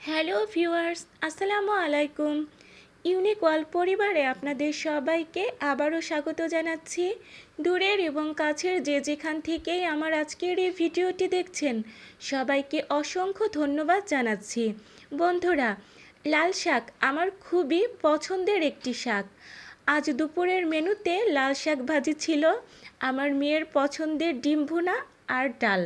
Hello viewers, আসসালামু আলাইকুম। Unique world পরিবারে আপনাদের সবাইকে আবারও স্বাগত জানাচ্ছি। দূরের এবং কাছের যে যেখান থেকেই আমার আজকের এই ভিডিওটি দেখছেন, সবাইকে অসংখ্য ধন্যবাদ জানাচ্ছি। বন্ধুরা, লাল শাক আমার খুবই পছন্দের একটি শাক। আজ দুপুরের মেনুতে লাল শাক ভাজি ছিল, আমার মেয়ের পছন্দের ডিম ভুনা আর ডাল।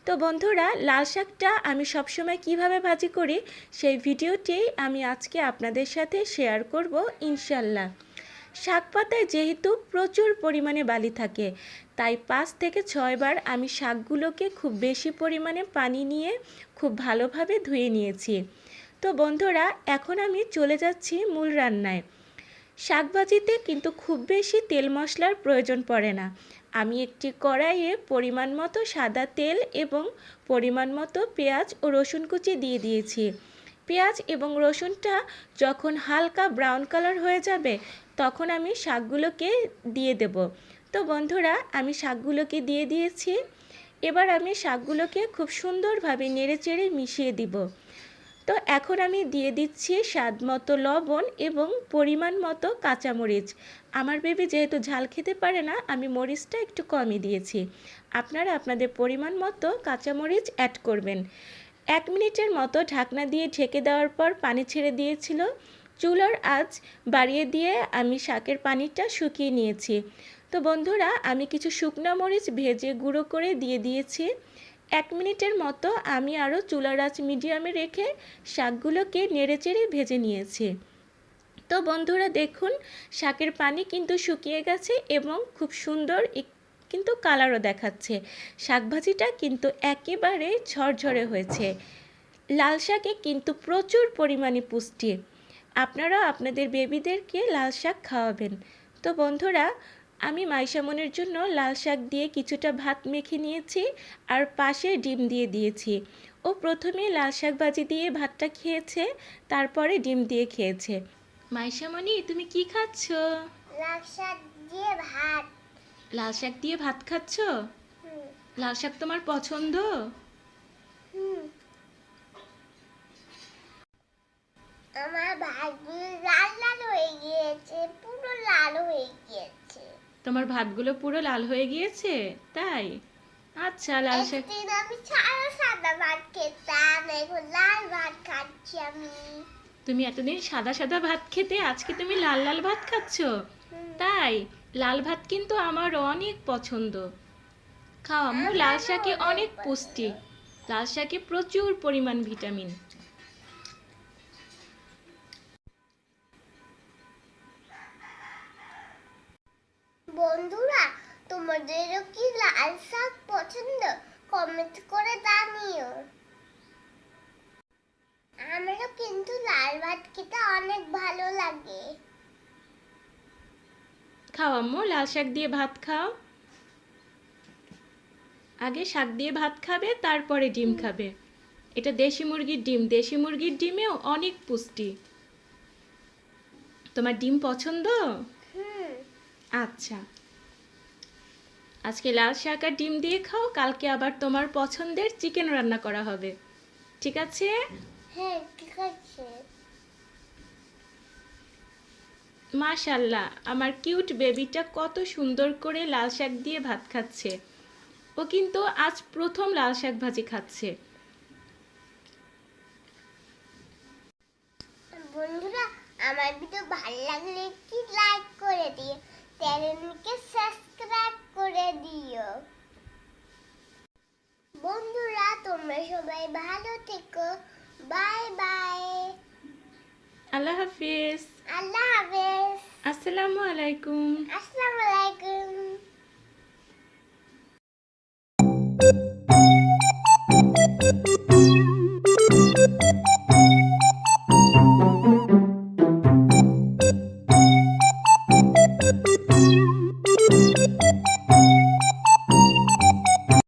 তো বন্ধুরা, লাল শাকটা আমি সবসময় কিভাবে ভাজি করি সেই ভিডিওটি আমি আজকে আপনাদের সাথে শেয়ার করব ইনশাল্লাহ। শাক পাতায় যেহেতু প্রচুর পরিমাণে বালি থাকে, তাই 5 থেকে 6 বার আমি শাকগুলোকে খুব বেশি পরিমাণে পানি নিয়ে খুব ভালোভাবে ধুয়ে নিয়েছি। তো বন্ধুরা, এখন আমি চলে যাচ্ছি মূল রান্নায়। শাকভাজিতে কিন্তু খুব বেশি তেল মশলার প্রয়োজন পড়ে না। আমি একটি কড়াইয়ে পরিমাণ মতো সাদা তেল এবং পরিমাণ মতো পেঁয়াজ ও রসুন কুচি দিয়ে দিয়েছি। পেঁয়াজ এবং রসুনটা যখন হালকা ব্রাউন কালার হয়ে যাবে, তখন আমি শাকগুলোকে দিয়ে দেব। তো বন্ধুরা, আমি শাকগুলোকে দিয়ে দিয়েছি। এবার আমি শাকগুলোকে খুব সুন্দরভাবে নেড়েচেড়ে মিশিয়ে দিব। তো এখন আমি দিয়ে দিচ্ছি স্বাদ মতো লবণ এবং পরিমাণ মতো কাঁচামরিচ। আমার বেবি যেহেতু ঝাল খেতে পারে না, আমি মরিচটা একটু কমই দিয়েছি। আপনারা আপনাদের পরিমাণ মতো কাঁচামরিচ অ্যাড করবেন। 1 মিনিটের মতো ঢাকনা দিয়ে ঢেকে দেওয়ার পর পানি ছেড়ে দিয়েছিল। চুলার আঁচ বাড়িয়ে দিয়ে আমি শাকের পানিটা শুকিয়ে নিয়েছি। তো বন্ধুরা, আমি কিছু শুকনো মরিচ ভেজে গুঁড়ো করে দিয়ে দিয়েছি। 1 মিনিটের মতো আমি আরও চুলার আঁচ মিডিয়ামে রেখে শাকগুলোকে নেড়েচেড়ে ভেজে নিয়েছি। তো বন্ধুরা দেখুন, শাকের পানি কিন্তু শুকিয়ে গেছে এবং খুব সুন্দর কিন্তু কালারও দেখাচ্ছে। শাকভাজিটা কিন্তু একেবারে ঝরঝরে হয়েছে। লাল শাকে কিন্তু প্রচুর পরিমাণে পুষ্টি। আপনারা আপনাদের বেবিদেরকে লাল শাক খাওয়াবেন। তো বন্ধুরা, আমি মাইশামনের জন্য লাল শাক দিয়ে কিছুটা ভাত মেখে নিয়েছি আর পাশে ডিম দিয়ে দিয়েছি। ও প্রথমে লাল শাক ভাজি দিয়ে ভাতটা খেয়েছে, তারপরে ডিম দিয়ে খেয়েছে। মাইশামনি, তুমি কি খাচ্ছ? লাল শাক দিয়ে ভাত। লাল শাক দিয়ে ভাত খাচ্ছ? হুম। লাল শাক তোমার পছন্দ? হুম। আমার ভাতগুলো লাল লাল হয়ে গিয়েছে, পুরো লাল হয়ে গিয়েছে। তোমার ভাতগুলো পুরো লাল হয়ে গিয়েছে, তাই? আচ্ছা, লাল শাক। একদিন আমি সাদা সাদা ভাত খেতাম, এখন লাল ভাত খাচ্ছি আমি। তুমি এতদিন সাদা সাদা ভাত খেতে, আজকে তুমি লাল লাল ভাত খাচ্ছ? হুম। তাই? লাল ভাত কিন্তু আমার অনেক পছন্দ। খাও আম্মু, লাল আমারও শাকে অনেক পছন্দ। পুষ্টি। লাল শাকে প্রচুর পরিমাণ ভিটামিন। বন্ধুরা, তোমাদেরও কি লাল শাক পছন্দ? কমেন্ট করে জানিও। আমারও কিন্তু লাল ভাত খেতে অনেক ভালো লাগে। খাও আম্মু, লাল শাক দিয়ে ভাত খাও। আগে শাক দিয়ে ভাত খাবে, তারপরে ডিম খাবে। এটা দেশি মুরগির ডিম, দেশি মুরগির ডিমেও অনেক পুষ্টি। তোমার ডিম পছন্দ? হুম। আচ্ছা, আজকে লাল শাক আর ডিম দিয়ে খাও, কালকে আবার তোমার পছন্দের চিকেন রান্না করা হবে। ঠিক আছে? হ্যাঁ, ঠিক আছে। মাশাল্লাহ, আমার কিউট বেবিটা কত সুন্দর করে লাল শাক দিয়ে ভাত খাচ্ছে। ও কিন্তু আজ প্রথম লাল শাক ভাজি খাচ্ছে। বন্ধুরা, আমার ভিডিও ভালো লাগলে কি লাইক করে দিও, চ্যানেলকে সাবস্ক্রাইব করে দিও। বন্ধুরা, তোমরা সবাই ভালো থেকো। Bye bye. আল্লাহ হাফিজ। আল্লাহ হাফেজ। আসসালামু আলাইকুম। আসসালামু আলাইকুম।